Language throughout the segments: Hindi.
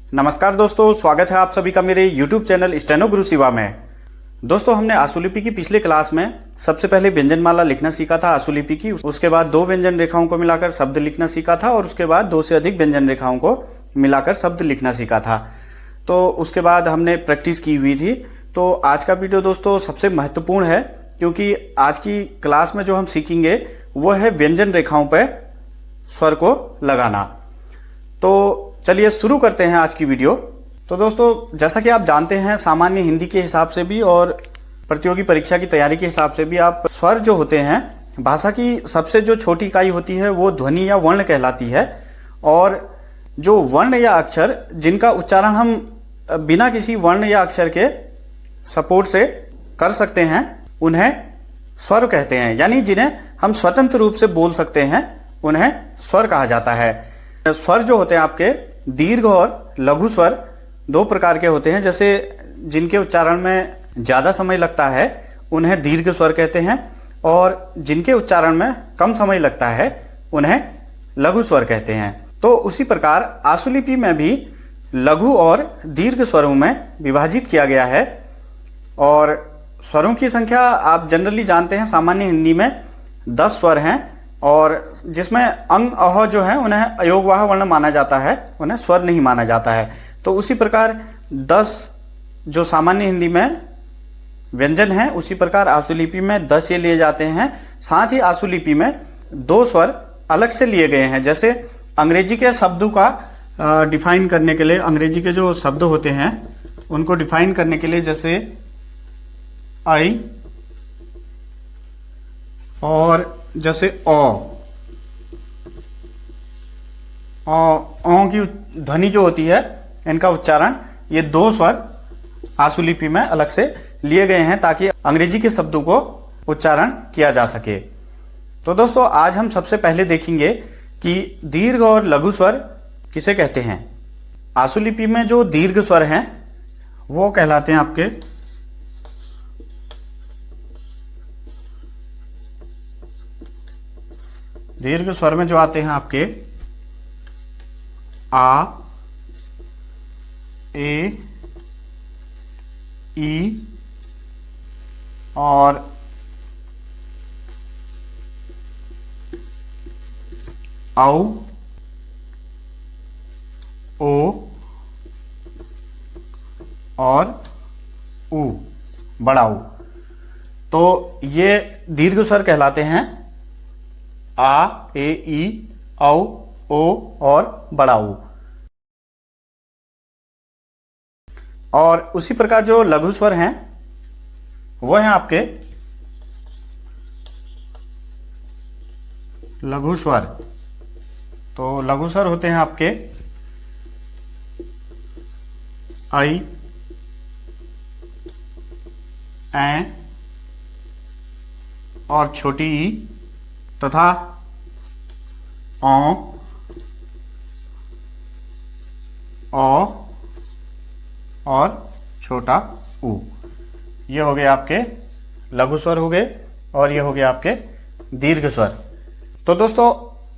नमस्कार दोस्तों, स्वागत है आप सभी का मेरे YouTube चैनल स्टेनो गुरु शिवा में। दोस्तों, हमने आशुलिपि की पिछले क्लास में सबसे पहले व्यंजनमाला लिखना सीखा था आशुलिपि की। उसके बाद 2 व्यंजन रेखाओं को मिलाकर शब्द लिखना सीखा था और उसके बाद 2 से अधिक व्यंजन रेखाओं को मिलाकर शब्द लिखना सीखा था। तो उसके बाद हमने प्रैक्टिस की हुई थी। तो आज का वीडियो दोस्तों सबसे महत्वपूर्ण है, क्योंकि आज की क्लास में जो हम सीखेंगे वो है व्यंजन रेखाओं पर स्वर को लगाना। तो चलिए शुरू करते हैं आज की वीडियो। तो दोस्तों, जैसा कि आप जानते हैं, सामान्य हिंदी के हिसाब से भी और प्रतियोगी परीक्षा की तैयारी के हिसाब से भी आप स्वर जो होते हैं, भाषा की सबसे जो छोटी इकाई होती है वो ध्वनि या वर्ण कहलाती है। और जो वर्ण या अक्षर जिनका उच्चारण हम बिना किसी वर्ण या अक्षर के सपोर्ट से कर सकते हैं उन्हें स्वर कहते हैं, यानी जिन्हें हम स्वतंत्र रूप से बोल सकते हैं उन्हें स्वर कहा जाता है। स्वर जो होते हैं आपके दीर्घ और लघु स्वर 2 प्रकार के होते हैं। जैसे जिनके उच्चारण में ज़्यादा समय लगता है उन्हें दीर्घ स्वर कहते हैं, और जिनके उच्चारण में कम समय लगता है उन्हें लघु स्वर कहते हैं। तो उसी प्रकार आशुलिपि में भी लघु और दीर्घ स्वरों में विभाजित किया गया है। और स्वरों की संख्या आप जनरली जानते हैं, सामान्य हिंदी में 10 स्वर हैं, और जिसमें अंग अह जो है उन्हें अयोगवाह वर्ण माना जाता है, उन्हें स्वर नहीं माना जाता है। तो उसी प्रकार 10 जो सामान्य हिंदी में व्यंजन हैं, उसी प्रकार आशुलिपि में 10 ये लिए जाते हैं। साथ ही आशुलिपि में 2 स्वर अलग से लिए गए हैं। जैसे अंग्रेजी के शब्दों का डिफाइन करने के लिए, अंग्रेजी के जो शब्द होते हैं उनको डिफाइन करने के लिए, जैसे आई और जैसे ओ की ध्वनि जो होती है, इनका उच्चारण, ये 2 स्वर आशुलिपि में अलग से लिए गए हैं ताकि अंग्रेजी के शब्दों को उच्चारण किया जा सके। तो दोस्तों, आज हम सबसे पहले देखेंगे कि दीर्घ और लघु स्वर किसे कहते हैं। आशुलिपि में जो दीर्घ स्वर हैं वो कहलाते हैं आपके दीर्घ स्वर में जो आते हैं आपके आ, ए, ई और औ, ओ और ऊ, बड़ा ऊ। तो ये दीर्घ स्वर कहलाते हैं आ, ए, ई, औ, ओ और बड़ा ऊ। और उसी प्रकार जो लघु स्वर हैं वो हैं आपके लघु स्वर। तो लघु स्वर होते हैं आपके आई, ए और छोटी ई तथा औ और छोटा ऊ। ये हो गए आपके लघु स्वर हो गए, और ये हो गए आपके दीर्घ स्वर। तो दोस्तों,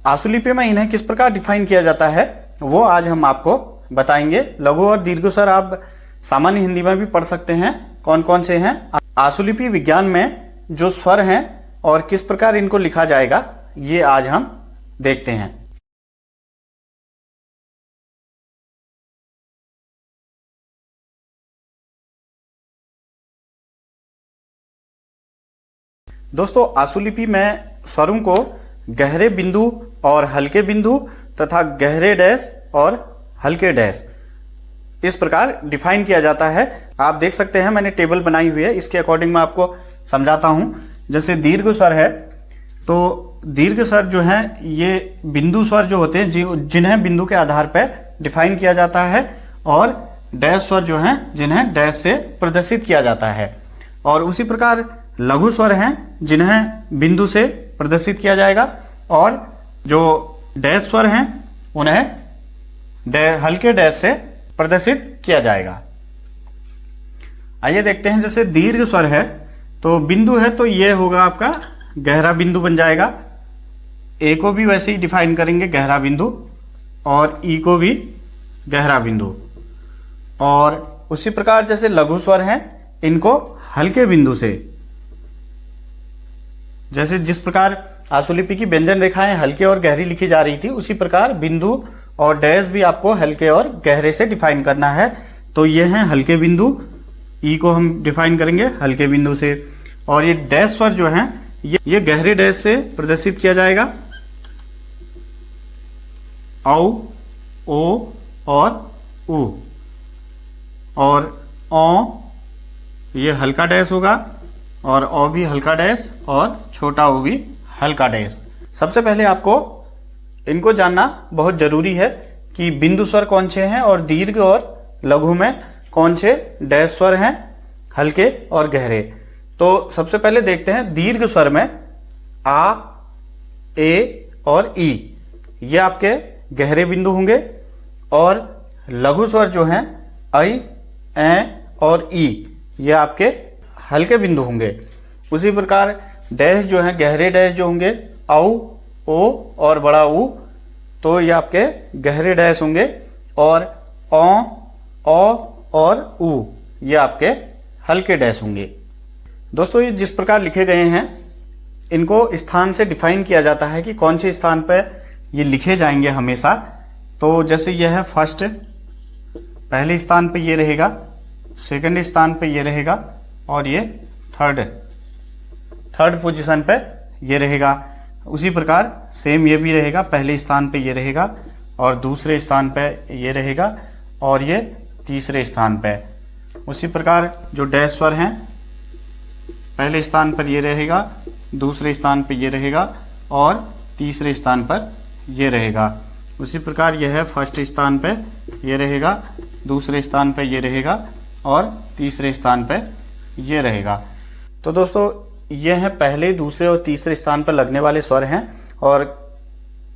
आशुलिपि में इन्हें किस प्रकार डिफाइन किया जाता है वो आज हम आपको बताएंगे। लघु और दीर्घ स्वर आप सामान्य हिंदी में भी पढ़ सकते हैं, कौन कौन से हैं। आशुलिपि विज्ञान में जो स्वर हैं और किस प्रकार इनको लिखा जाएगा ये आज हम देखते हैं। दोस्तों, आशुलिपि में स्वरों को गहरे बिंदु और हल्के बिंदु तथा गहरे डैश और हल्के डैश इस प्रकार डिफाइन किया जाता है। आप देख सकते हैं, मैंने टेबल बनाई हुई है, इसके अकॉर्डिंग मैं आपको समझाता हूं। जैसे दीर्घ स्वर है, तो दीर्घ स्वर जो है ये बिंदु स्वर जो होते हैं जिन्हें बिंदु के आधार पर डिफाइन किया जाता है, और डैश स्वर जो हैं जिन्हें डैश से प्रदर्शित किया जाता है। और उसी प्रकार लघु स्वर हैं जिन्हें बिंदु से प्रदर्शित किया जाएगा, और जो डैश स्वर हैं उन्हें हल्के डैश से प्रदर्शित किया जाएगा। आइए देखते हैं। जैसे दीर्घ स्वर है तो बिंदु है, तो ये होगा आपका गहरा बिंदु बन जाएगा। ए को भी वैसे ही डिफाइन करेंगे, गहरा बिंदु, और ई को भी गहरा बिंदु। और उसी प्रकार जैसे लघु स्वर हैं इनको हल्के बिंदु से, जैसे जिस प्रकार आशुलिपि की व्यंजन रेखाएं हल्के और गहरी लिखी जा रही थी, उसी प्रकार बिंदु और डैश भी आपको हल्के और गहरे से डिफाइन करना है। तो ये हैं हल्के बिंदु, ई को हम डिफाइन करेंगे हल्के बिंदु से। और ये डैश स्वर जो हैं ये गहरे डैश से प्रदर्शित किया जाएगा, औ, ओ और उ। और औ ये हल्का डैश होगा, और ओ भी हल्का डैश, और छोटा ओ भी हल्का डैश। सबसे पहले आपको इनको जानना बहुत जरूरी है कि बिंदु स्वर कौन से हैं और दीर्घ और लघु में कौन से डैश स्वर हैं, हल्के और गहरे। तो सबसे पहले देखते हैं दीर्घ स्वर में आ, ए और ई, ये आपके गहरे बिंदु होंगे। और लघु स्वर जो हैं ऐ, ए और ई, ये आपके हल्के बिंदु होंगे। उसी प्रकार डैश जो हैं गहरे डैश जो होंगे औ, ओ और बड़ा ऊ, तो ये आपके गहरे डैश होंगे। और औ और ऊ, ये आपके हल्के डैश होंगे। दोस्तों ये जिस प्रकार लिखे गए हैं इनको स्थान से डिफाइन किया जाता है कि कौन से स्थान पर ये लिखे जाएंगे हमेशा। तो जैसे ये है फर्स्ट, पहले स्थान पे ये रहेगा, सेकंड स्थान पे ये रहेगा, और ये थर्ड पोजीशन पे ये रहेगा। उसी प्रकार सेम ये भी रहेगा, पहले स्थान पे ये रहेगा और दूसरे स्थान पे ये रहेगा और ये तीसरे स्थान पे। उसी प्रकार जो डैश स्वर हैं पहले स्थान पर ये रहेगा, दूसरे स्थान पे ये रहेगा और तीसरे स्थान पर ये रहेगा। उसी प्रकार यह है फर्स्ट स्थान पे ये रहेगा, दूसरे स्थान पे ये रहेगा और तीसरे स्थान पे ये रहेगा। तो दोस्तों ये हैं पहले, दूसरे और तीसरे स्थान पर लगने वाले स्वर हैं। और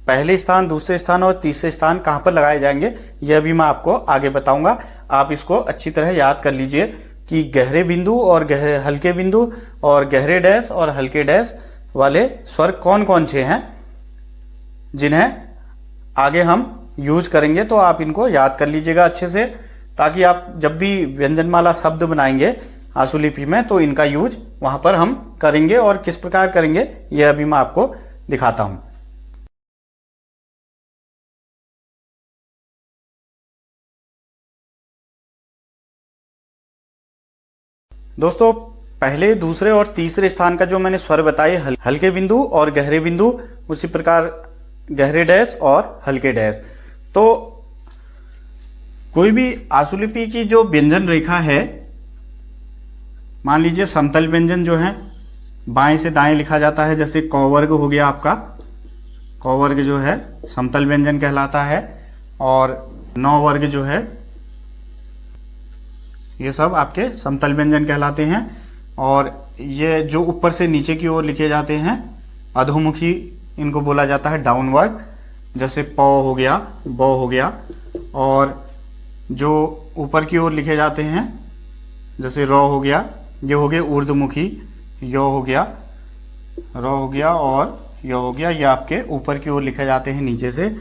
पहले स्थान, दूसरे स्थान और तीसरे स्थान कहाँ पर लगाए जाएंगे यह भी मैं आपको आगे बताऊंगा। आप इसको अच्छी तरह याद कर लीजिए कि गहरे बिंदु और हल्के बिंदु और गहरे डैश और हल्के डैश वाले स्वर कौन कौन से हैं जिन्हें आगे हम यूज करेंगे। तो आप इनको याद कर लीजिएगा अच्छे से, ताकि आप जब भी व्यंजनमाला शब्द बनाएंगे आशुलिपि में तो इनका यूज वहां पर हम करेंगे। और किस प्रकार करेंगे यह अभी मैं आपको दिखाता हूं। दोस्तों पहले, दूसरे और तीसरे स्थान का जो मैंने स्वर बताए हल्के बिंदु और गहरे बिंदु, उसी प्रकार गहरे डैश और हल्के डैश। तो कोई भी आशुलिपि की जो व्यंजन रेखा है, मान लीजिए समतल व्यंजन जो है बाएं से दाएं लिखा जाता है, जैसे कौवर्ग हो गया आपका, कौवर्ग जो है समतल व्यंजन कहलाता है। और नौ वर्ग जो है ये सब आपके समतल व्यंजन कहलाते हैं। और ये जो ऊपर से नीचे की ओर लिखे जाते हैं अधोमुखी, इनको बोला जाता है डाउनवर्ड, जैसे प हो गया, ब हो गया। और जो ऊपर की ओर लिखे जाते हैं जैसे र हो गया, ये हो गए ऊर्ध्वमुखी, य हो गया, र हो गया और य हो गया, ये आपके ऊपर की ओर लिखे जाते हैं नीचे से।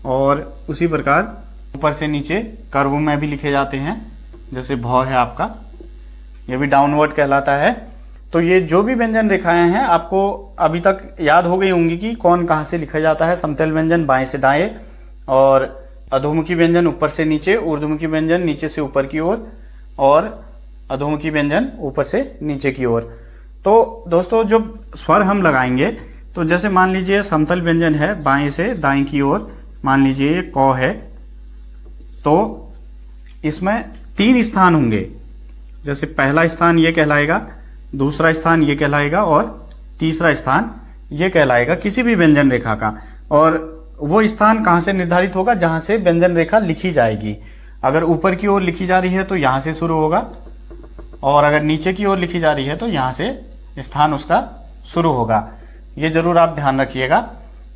और उसी प्रकार ऊपर से नीचे कर्व में भी लिखे जाते हैं, जैसे भ है आपका, ये भी डाउनवर्ड कहलाता है। तो ये जो भी व्यंजन रेखाएं हैं आपको अभी तक याद हो गई होंगी कि कौन कहाँ से लिखा जाता है। समतल व्यंजन बाएं से दाएं, और अधोमुखी व्यंजन ऊपर से नीचे, ऊर्ध्वमुखी व्यंजन नीचे से ऊपर की ओर, और अधोमुखी व्यंजन ऊपर से नीचे की ओर। तो दोस्तों जो स्वर हम लगाएंगे, तो जैसे मान लीजिए समतल व्यंजन है बाएं से दाएं की ओर, मान लीजिए ये क है, तो इसमें 3 स्थान होंगे। जैसे पहला स्थान ये कहलाएगा, दूसरा स्थान ये कहलाएगा और तीसरा स्थान ये कहलाएगा किसी भी व्यंजन रेखा का। और वो स्थान कहाँ से निर्धारित होगा, जहाँ से व्यंजन रेखा लिखी जाएगी। अगर ऊपर की ओर लिखी जा रही है तो यहाँ से शुरू होगा, और अगर नीचे की ओर लिखी जा रही है तो यहाँ से स्थान उसका शुरू होगा। ये जरूर आप ध्यान रखिएगा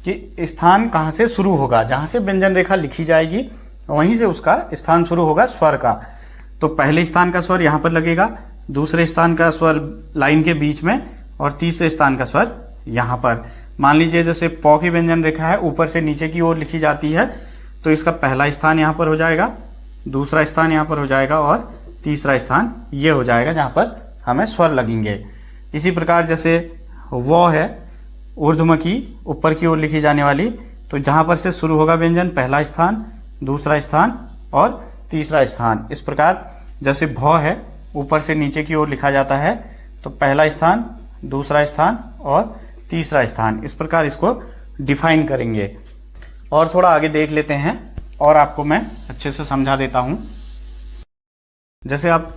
कि स्थान कहाँ से शुरू होगा, जहाँ से व्यंजन रेखा लिखी जाएगी वहीं से उसका स्थान शुरू होगा स्वर का। तो पहले स्थान का स्वर यहाँ पर लगेगा, दूसरे स्थान का स्वर लाइन के बीच में, और तीसरे स्थान का स्वर यहाँ पर। मान लीजिए जैसे प की व्यंजन रेखा है ऊपर से नीचे की ओर लिखी जाती है, तो इसका पहला स्थान यहाँ पर हो जाएगा, दूसरा स्थान यहाँ पर हो जाएगा और तीसरा स्थान ये हो जाएगा जहाँ पर हमें स्वर लगेंगे। इसी प्रकार जैसे वो है ऊर्ध्वमुखी ऊपर की ओर लिखी जाने वाली, तो जहाँ पर से शुरू होगा व्यंजन पहला स्थान, दूसरा स्थान और तीसरा स्थान। इस प्रकार जैसे भ है ऊपर से नीचे की ओर लिखा जाता है, तो पहला स्थान, दूसरा स्थान और तीसरा स्थान, इस प्रकार इसको डिफाइन करेंगे। और थोड़ा आगे देख लेते हैं और आपको मैं अच्छे से समझा देता हूं। जैसे आप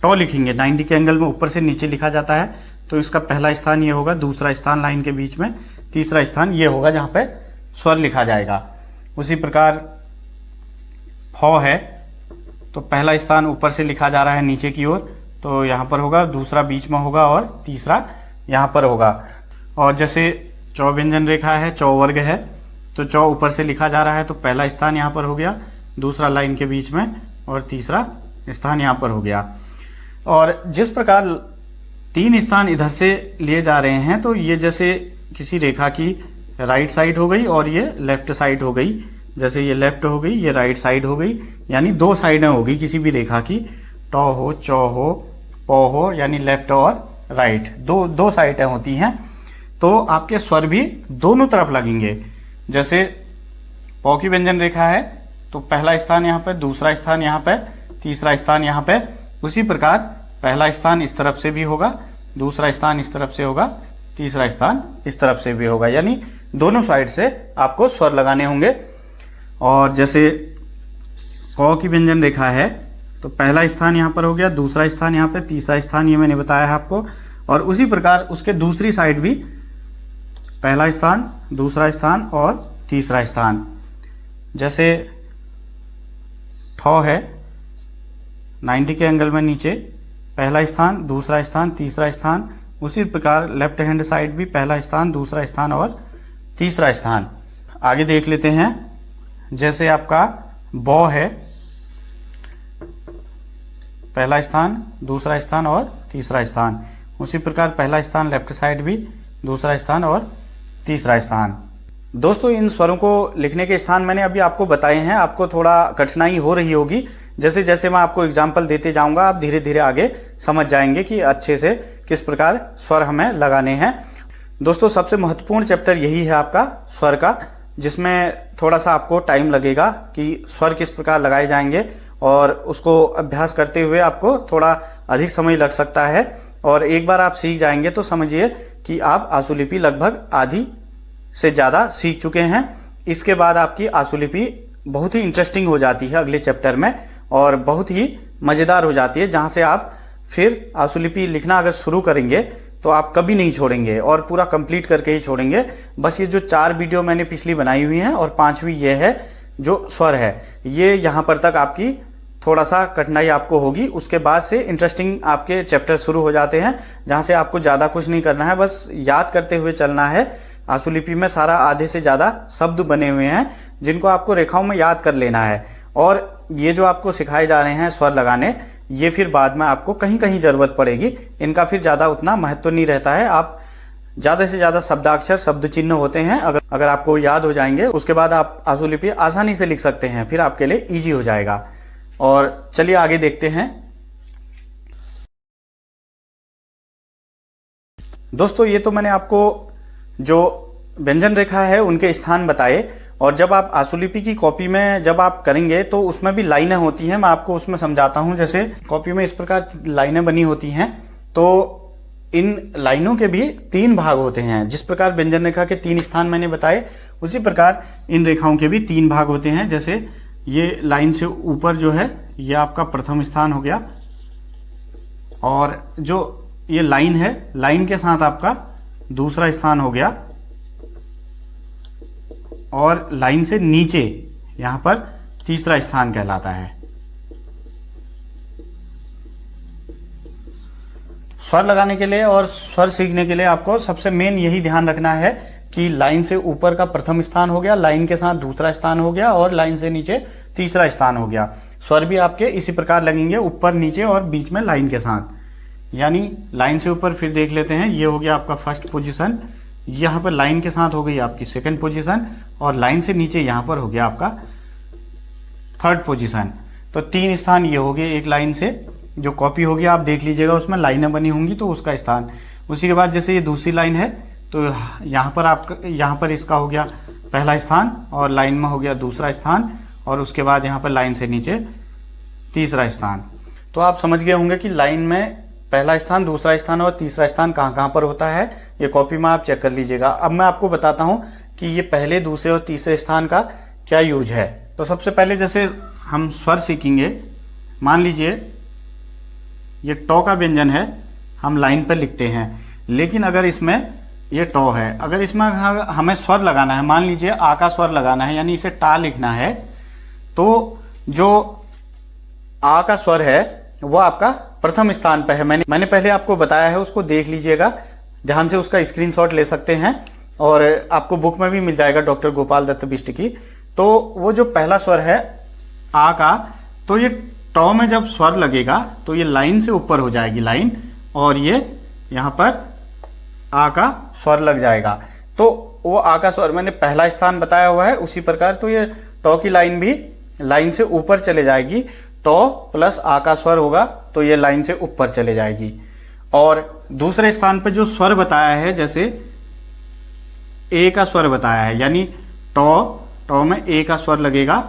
टॉ लिखेंगे 90 के एंगल में ऊपर से नीचे लिखा जाता है, तो इसका पहला स्थान ये होगा, दूसरा स्थान लाइन के बीच में, तीसरा स्थान ये होगा जहां पे स्वर लिखा जाएगा। उसी प्रकार फ है तो पहला स्थान ऊपर से लिखा जा रहा है नीचे की ओर, तो यहाँ पर होगा, दूसरा बीच में होगा और तीसरा यहाँ पर होगा। और जैसे चौ व्यंजन रेखा है, चौ वर्ग है, तो चौ ऊपर से लिखा जा रहा है, तो पहला स्थान यहाँ पर हो गया, दूसरा लाइन के बीच में और तीसरा स्थान यहाँ पर हो गया। और जिस प्रकार 3 स्थान इधर से लिए जा रहे हैं, तो ये जैसे किसी रेखा की राइट साइड हो गई और ये लेफ्ट साइड हो गई। जैसे ये लेफ्ट हो गई, ये राइट साइड हो गई, यानी 2 साइडें होगी किसी भी रेखा की, टॉ हो, चौ हो, पौ हो, यानी लेफ्ट और राइट, दो साइडें होती हैं। तो आपके स्वर भी दोनों तरफ लगेंगे। जैसे पौ की व्यंजन रेखा है तो पहला स्थान यहाँ पे, दूसरा स्थान यहाँ पे, तीसरा स्थान यहाँ पे। उसी प्रकार पहला स्थान इस तरफ से भी होगा, दूसरा स्थान इस तरफ से होगा, तीसरा स्थान इस तरफ से भी होगा, यानी दोनों साइड से आपको स्वर लगाने होंगे। और जैसे क की व्यंजन रेखा है तो पहला स्थान यहाँ पर हो गया, दूसरा स्थान यहाँ पे, तीसरा स्थान ये मैंने बताया है आपको। और उसी प्रकार उसके दूसरी साइड भी पहला स्थान, दूसरा स्थान और तीसरा स्थान। जैसे ठ है 90 के एंगल में नीचे, पहला स्थान, दूसरा स्थान, तीसरा स्थान। उसी प्रकार लेफ्ट हैंड साइड भी पहला स्थान, दूसरा स्थान और तीसरा स्थान। आगे देख लेते हैं। जैसे आपका बौ है, पहला स्थान, दूसरा स्थान और तीसरा स्थान। उसी प्रकार पहला स्थान लेफ्ट साइड भी, दूसरा स्थान और तीसरा स्थान। दोस्तों इन स्वरों को लिखने के स्थान मैंने अभी आपको बताए हैं। आपको थोड़ा कठिनाई हो रही होगी, जैसे जैसे मैं आपको एग्जाम्पल देते जाऊंगा आप धीरे धीरे आगे समझ जाएंगे कि अच्छे से किस प्रकार स्वर हमें लगाने हैं। दोस्तों सबसे महत्वपूर्ण चैप्टर यही है आपका स्वर का, जिसमें थोड़ा सा आपको टाइम लगेगा कि स्वर किस प्रकार लगाए जाएंगे, और उसको अभ्यास करते हुए आपको थोड़ा अधिक समय लग सकता है। और एक बार आप सीख जाएंगे तो समझिए कि आप आशुलिपि लगभग आधी से ज़्यादा सीख चुके हैं। इसके बाद आपकी आशुलिपि बहुत ही इंटरेस्टिंग हो जाती है अगले चैप्टर में, और बहुत ही मज़ेदार हो जाती है, जहाँ से आप फिर आशुलिपि लिखना अगर शुरू करेंगे तो आप कभी नहीं छोड़ेंगे और पूरा कंप्लीट करके ही छोड़ेंगे। बस ये जो 4 वीडियो मैंने पिछली बनाई हुई हैं और 5वीं ये है जो स्वर है, ये यहाँ पर तक आपकी थोड़ा सा कठिनाई आपको होगी। उसके बाद से इंटरेस्टिंग आपके चैप्टर शुरू हो जाते हैं, जहाँ से आपको ज़्यादा कुछ नहीं करना है, बस याद करते हुए चलना है। आशुलिपि में सारा आधे से ज़्यादा शब्द बने हुए हैं जिनको आपको रेखाओं में याद कर लेना है। और ये जो आपको सिखाए जा रहे हैं स्वर लगाने, ये फिर बाद में आपको कहीं कहीं ज़रूरत पड़ेगी। इनका फिर ज़्यादा उतना महत्व नहीं रहता है। आप ज़्यादा से ज़्यादा शब्दाक्षर, शब्द चिन्ह होते हैं, अगर आपको याद हो जाएंगे उसके बाद आप आशुलिपि आसानी से लिख सकते हैं, फिर आपके लिए ईजी हो जाएगा। और चलिए आगे देखते हैं। दोस्तों ये तो मैंने आपको जो व्यंजन रेखा है उनके स्थान बताए, और जब आप आशुलिपि की कॉपी में जब आप करेंगे तो उसमें भी लाइनें होती हैं। मैं आपको उसमें समझाता हूं। जैसे कॉपी में इस प्रकार लाइनें बनी होती हैं, तो इन लाइनों के भी 3 भाग होते हैं। जिस प्रकार व्यंजन रेखा के 3 स्थान मैंने बताए, उसी प्रकार इन रेखाओं के भी 3 भाग होते हैं। जैसे ये लाइन से ऊपर जो है ये आपका प्रथम स्थान हो गया, और जो ये लाइन है, लाइन के साथ आपका दूसरा स्थान हो गया, और लाइन से नीचे यहां पर तीसरा स्थान कहलाता है। स्वर लगाने के लिए और स्वर सीखने के लिए आपको सबसे मेन यही ध्यान रखना है कि लाइन से ऊपर का प्रथम स्थान हो गया, लाइन के साथ दूसरा स्थान हो गया, और लाइन से नीचे तीसरा स्थान हो गया। स्वर भी आपके इसी प्रकार लगेंगे, ऊपर नीचे और बीच में लाइन के साथ। यानी लाइन से ऊपर फिर देख लेते हैं, ये हो गया आपका फर्स्ट पोजीशन, यहाँ पर लाइन के साथ हो गई आपकी सेकंड पोजीशन, और लाइन से नीचे यहाँ पर हो गया आपका थर्ड पोजीशन। तो 3 स्थान ये हो गए एक लाइन से, जो कॉपी होगी आप देख लीजिएगा उसमें लाइनें बनी होंगी तो उसका स्थान। उसी के बाद जैसे ये दूसरी लाइन है तो यहाँ पर आपका, यहाँ पर इसका हो गया पहला स्थान और लाइन में हो गया दूसरा स्थान, और उसके बाद यहाँ पर लाइन से नीचे तीसरा स्थान। तो आप समझ गए होंगे कि लाइन में पहला स्थान, दूसरा स्थान और तीसरा स्थान कहाँ कहाँ पर होता है। ये कॉपी में आप चेक कर लीजिएगा। अब मैं आपको बताता हूँ कि ये पहले, दूसरे और तीसरे स्थान का क्या यूज है। तो सबसे पहले जैसे हम स्वर सीखेंगे, मान लीजिए ये टॉ का व्यंजन है, हम लाइन पर लिखते हैं, लेकिन अगर इसमें ये टॉ है, अगर इसमें हमें स्वर लगाना है, मान लीजिए आ का स्वर लगाना है यानी इसे टा लिखना है, तो जो आ का स्वर है वो आपका प्रथम स्थान पर है। मैंने पहले आपको बताया है, उसको देख लीजिएगा ध्यान से, उसका स्क्रीनशॉट ले सकते हैं और आपको बुक में भी मिल जाएगा डॉक्टर गोपाल दत्त बिष्ट की। तो वो जो पहला स्वर है आ का, तो ये टॉ में जब स्वर लगेगा तो ये लाइन से ऊपर हो जाएगी लाइन, और ये यहाँ पर आ का स्वर लग जाएगा। तो वो आ का स्वर मैंने पहला स्थान बताया हुआ है, उसी प्रकार तो ये टॉ की लाइन भी लाइन से ऊपर चले जाएगी। टॉ प्लस आ का स्वर होगा तो ये लाइन से ऊपर चले जाएगी। और दूसरे स्थान पर जो स्वर बताया है, जैसे ए का स्वर बताया है, यानी टॉ में ए का स्वर लगेगा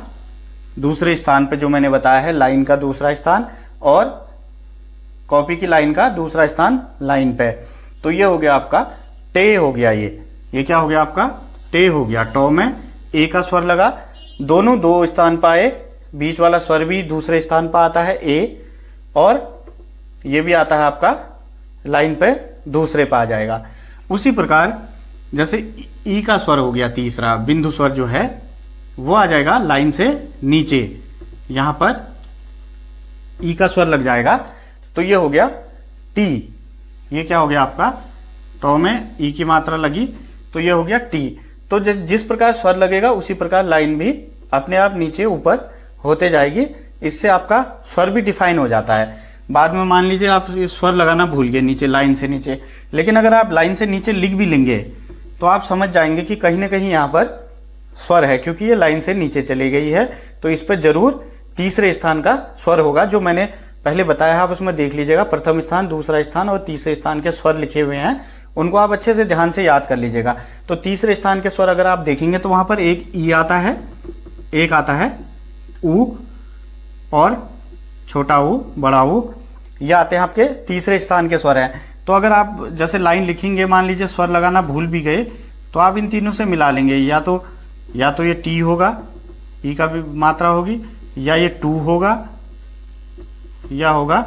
दूसरे स्थान पे, जो मैंने बताया है लाइन का दूसरा स्थान और कॉपी की लाइन का दूसरा स्थान लाइन पे। तो ये हो गया आपका टे हो गया। ये क्या हो गया आपका टे हो गया। टॉ में ए का स्वर लगा, दोनों दो स्थान पाए, बीच वाला स्वर भी दूसरे स्थान पर आता है ए, और ये भी आता है आपका लाइन पे दूसरे पे आ जाएगा। उसी प्रकार जैसे ई का स्वर हो गया तीसरा, बिंदु स्वर जो है वो आ जाएगा लाइन से नीचे, यहां पर ई का स्वर लग जाएगा, तो ये हो गया टी। ये क्या हो गया आपका, टॉ में ई की मात्रा लगी तो ये हो गया टी। तो जिस प्रकार स्वर लगेगा उसी प्रकार लाइन भी अपने आप नीचे ऊपर होते जाएगी। इससे आपका स्वर भी डिफाइन हो जाता है। बाद में मान लीजिए आप स्वर लगाना भूल गए नीचे, लाइन से नीचे, लेकिन अगर आप लाइन से नीचे लिख भी लेंगे तो आप समझ जाएंगे कि कहीं ना कहीं यहाँ पर स्वर है, क्योंकि ये लाइन से नीचे चली गई है। तो इस पर जरूर तीसरे स्थान का स्वर होगा, जो मैंने पहले बताया है, आप उसमें देख लीजिएगा। प्रथम स्थान, दूसरा स्थान और तीसरे स्थान के स्वर लिखे हुए हैं, उनको आप अच्छे से ध्यान से याद कर लीजिएगा। तो तीसरे स्थान के स्वर अगर आप देखेंगे तो वहां पर एक ई आता है, एक आता है ऊ, और छोटा ऊ, बड़ा ऊ, ये आते हैं आपके तीसरे स्थान के स्वर हैं। तो अगर आप जैसे लाइन लिखेंगे, मान लीजिए स्वर लगाना भूल भी गए, तो आप इन तीनों से मिला लेंगे। या तो ये टी होगा, ई का भी मात्रा होगी, या ये टू होगा, या होगा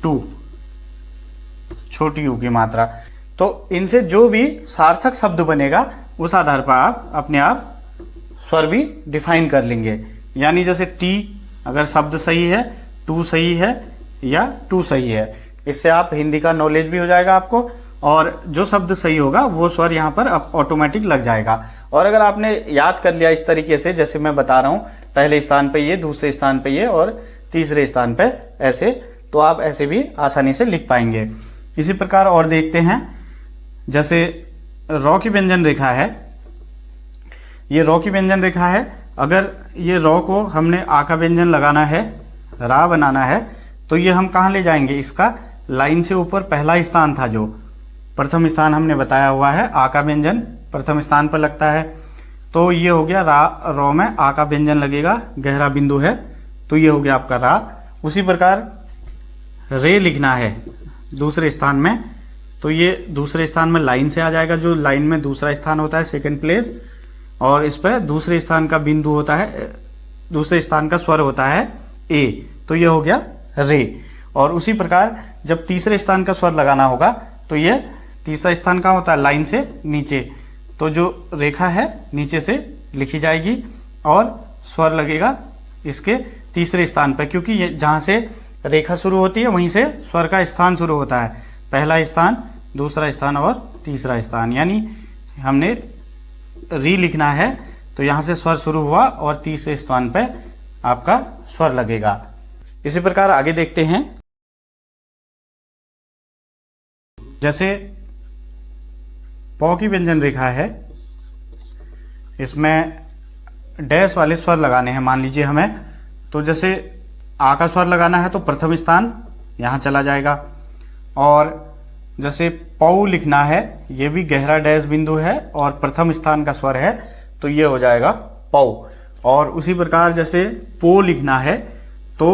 टू, छोटी यू की मात्रा। तो इनसे जो भी सार्थक शब्द बनेगा उस आधार पर आप अपने आप स्वर भी डिफाइन कर लेंगे। यानी जैसे टी अगर शब्द सही है, टू सही है, या टू सही है, इससे आप हिंदी का नॉलेज भी हो जाएगा आपको, और जो शब्द सही होगा वो स्वर यहाँ पर ऑटोमेटिक लग जाएगा। और अगर आपने याद कर लिया इस तरीके से, जैसे मैं बता रहा हूँ, पहले स्थान पे ये, दूसरे स्थान पे ये और तीसरे स्थान पे ऐसे, तो आप ऐसे भी आसानी से लिख पाएंगे। इसी प्रकार और देखते हैं, जैसे रॉ की व्यंजन रेखा है, ये रॉ की व्यंजन रेखा है। अगर ये रॉ को हमने आ का व्यंजन लगाना है, रा बनाना है, तो ये हम कहाँ ले जाएंगे, इसका लाइन से ऊपर पहला स्थान था, जो प्रथम स्थान हमने बताया हुआ है, आ का व्यंजन प्रथम स्थान पर लगता है। तो ये हो गया रा, रॉ में आ का व्यंजन लगेगा, गहरा बिंदु है, तो ये हो गया आपका रा। उसी प्रकार रे लिखना है दूसरे स्थान में, तो ये दूसरे स्थान में लाइन से आ जाएगा, जो लाइन में दूसरा स्थान होता है, सेकंड प्लेस, और इस पर दूसरे स्थान का बिंदु होता है, दूसरे स्थान का स्वर होता है ए, तो ये हो गया रे। और उसी प्रकार जब तीसरे स्थान का स्वर लगाना होगा तो ये तीसरा स्थान का होता है लाइन से नीचे, तो जो रेखा है नीचे से लिखी जाएगी और स्वर लगेगा इसके तीसरे स्थान पर, क्योंकि ये जहाँ से रेखा शुरू होती है वहीं से स्वर का स्थान शुरू होता है, पहला स्थान, दूसरा स्थान और तीसरा स्थान। यानी हमने री लिखना है तो यहाँ से स्वर शुरू हुआ और तीसरे स्थान पे आपका स्वर लगेगा। इसी प्रकार आगे देखते हैं, जैसे पौ की व्यंजन रेखा है, इसमें डैश वाले स्वर लगाने हैं। मान लीजिए हमें तो जैसे आ का स्वर लगाना है तो प्रथम स्थान यहाँ चला जाएगा, और जैसे पौ लिखना है, ये भी गहरा डैश बिंदु है और प्रथम स्थान का स्वर है, तो ये हो जाएगा पौ। और उसी प्रकार जैसे पो लिखना है तो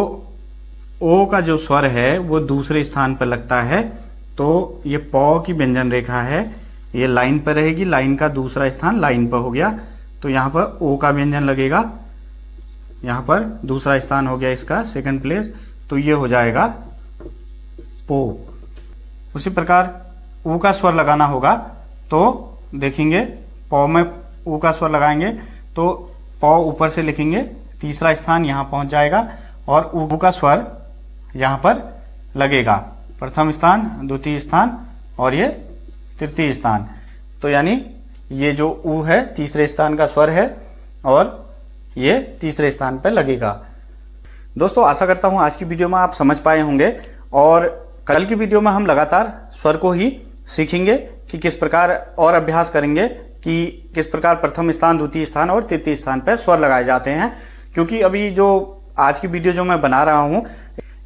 ओ का जो स्वर है वो दूसरे स्थान पर लगता है, तो ये पौ की व्यंजन रेखा है, ये लाइन पर रहेगी, लाइन का दूसरा स्थान लाइन पर हो गया, तो यहाँ पर ओ का व्यंजन लगेगा, यहाँ पर दूसरा स्थान हो गया इसका सेकंड प्लेस, तो ये हो जाएगा पो। उसी प्रकार ऊ का स्वर लगाना होगा तो देखेंगे पौ में ऊ का स्वर लगाएंगे तो पौ ऊपर से लिखेंगे, तीसरा स्थान यहाँ पहुँच जाएगा और ऊ का स्वर यहाँ पर लगेगा, प्रथम स्थान, द्वितीय स्थान और ये तृतीय स्थान। तो यानी ये जो ऊ है तीसरे स्थान का स्वर है और ये तीसरे स्थान पर लगेगा। दोस्तों आशा करता हूँ आज की वीडियो में आप समझ पाए होंगे, और कल की वीडियो में हम लगातार स्वर को ही सीखेंगे कि किस प्रकार और अभ्यास करेंगे कि किस प्रकार प्रथम स्थान, द्वितीय स्थान और तृतीय स्थान पर स्वर लगाए जाते हैं। क्योंकि अभी जो आज की वीडियो जो मैं बना रहा हूँ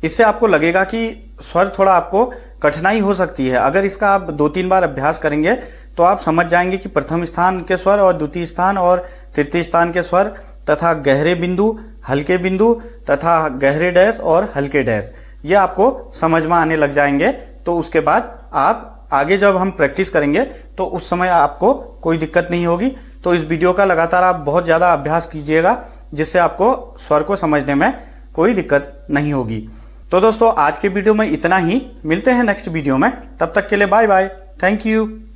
इससे आपको लगेगा कि स्वर थोड़ा आपको कठिनाई हो सकती है। अगर इसका आप 2-3 बार अभ्यास करेंगे तो आप समझ जाएंगे कि प्रथम स्थान के स्वर और द्वितीय स्थान और तृतीय स्थान के स्वर तथा गहरे बिंदु, हल्के बिंदु तथा गहरे डैश और हल्के डैश, ये आपको समझ में आने लग जाएंगे। तो उसके बाद आप आगे जब हम प्रैक्टिस करेंगे तो उस समय आपको कोई दिक्कत नहीं होगी। तो इस वीडियो का लगातार आप बहुत ज़्यादा अभ्यास कीजिएगा, जिससे आपको स्वर को समझने में कोई दिक्कत नहीं होगी। तो दोस्तों आज के वीडियो में इतना ही, मिलते हैं नेक्स्ट वीडियो में, तब तक के लिए बाय बाय, थैंक यू।